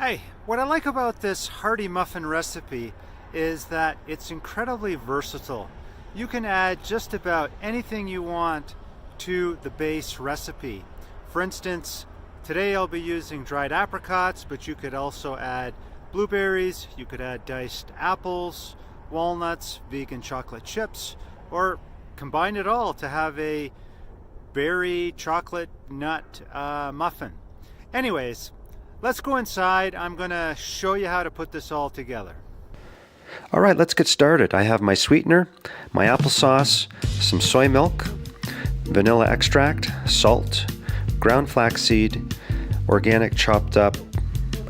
Hey, what I like about this Hearty muffin recipe is that it's incredibly versatile. You can add just about anything you want to the base recipe. For instance, today I'll be using dried apricots, but you could also add blueberries, you could add diced apples, walnuts, vegan chocolate chips, or combine it all to have a berry chocolate nut muffin. Anyways, let's go inside. I'm going to show you how to put this all together. All right, let's get started. I have my sweetener, my applesauce, some soy milk, vanilla extract, salt, ground flaxseed, organic chopped up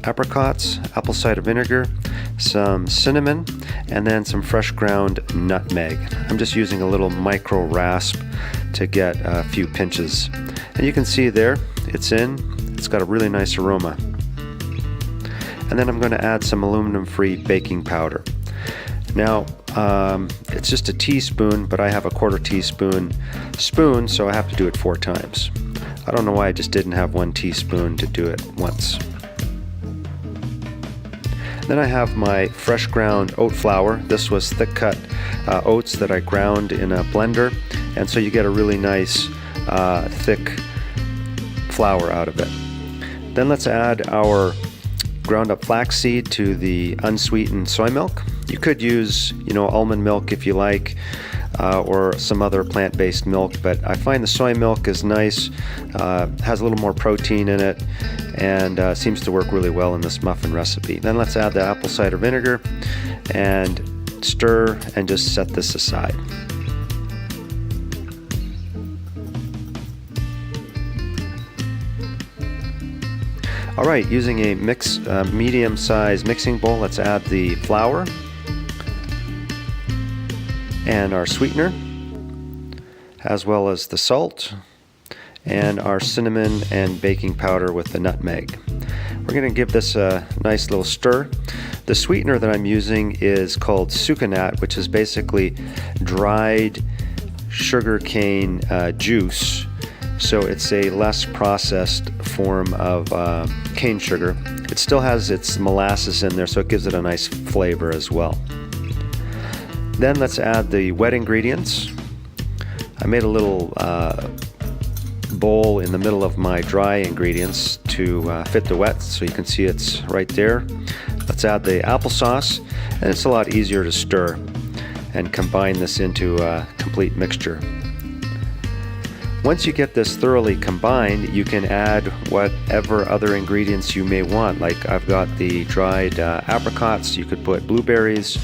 apricots, apple cider vinegar, some cinnamon, and then some fresh ground nutmeg. I'm just using a little micro rasp to get a few pinches. And you can see there, it's got a really nice aroma. And then I'm going to add some aluminum-free baking powder. Now, it's just a teaspoon, but I have a quarter teaspoon spoon, so I have to do it 4 times. I don't know why I just didn't have 1 teaspoon to do it once. Then I have my fresh ground oat flour. This was thick cut oats that I ground in a blender, and so you get a really nice thick flour out of it. Then let's add our ground up flaxseed to the unsweetened soy milk. You could use, almond milk if you like, or some other plant-based milk, but I find the soy milk is nice, has a little more protein in it, and seems to work really well in this muffin recipe. Then let's add the apple cider vinegar and stir and just set this aside. All right, using a medium-sized mixing bowl, let's add the flour and our sweetener, as well as the salt and our cinnamon and baking powder with the nutmeg. We're going to give this a nice little stir. The sweetener that I'm using is called sucanat, which is basically dried sugarcane juice. So it's a less processed form of cane sugar. It still has its molasses in there, so it gives it a nice flavor as well. Then let's add the wet ingredients. I made a little bowl in the middle of my dry ingredients to fit the wet, so you can see it's right there. Let's add the applesauce, and it's a lot easier to stir and combine this into a complete mixture. Once you get this thoroughly combined, you can add whatever other ingredients you may want. Like I've got the dried apricots, you could put blueberries,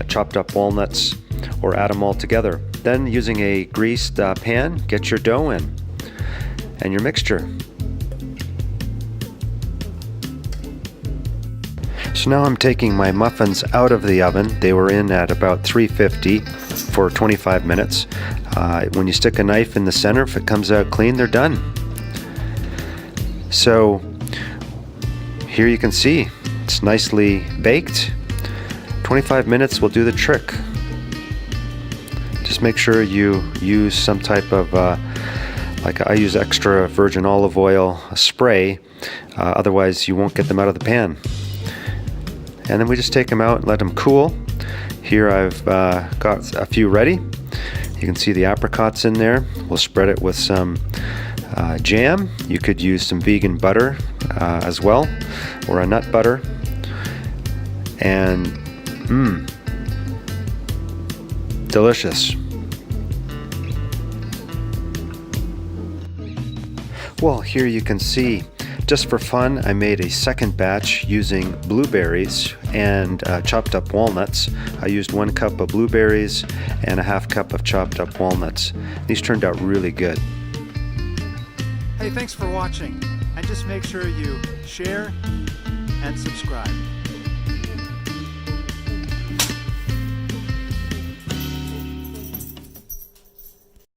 chopped up walnuts, or add them all together. Then using a greased pan, get your dough in and your mixture. So now I'm taking my muffins out of the oven. They were in at about 350 for 25 minutes. When you stick a knife in the center, if it comes out clean, they're done. So here you can see it's nicely baked. 25 minutes will do the trick. Just make sure you use some type of, like I use extra virgin olive oil spray, otherwise you won't get them out of the pan. And then we just take them out and let them cool. Here I've got a few ready. You can see the apricots in there. We'll spread it with some jam. You could use some vegan butter as well, or a nut butter. And delicious. Well, here you can see, just for fun, I made a second batch using blueberries and chopped up walnuts. I used 1 cup of blueberries and a ½ cup of chopped up walnuts. These turned out really good. Hey, thanks for watching, and just make sure you share and subscribe.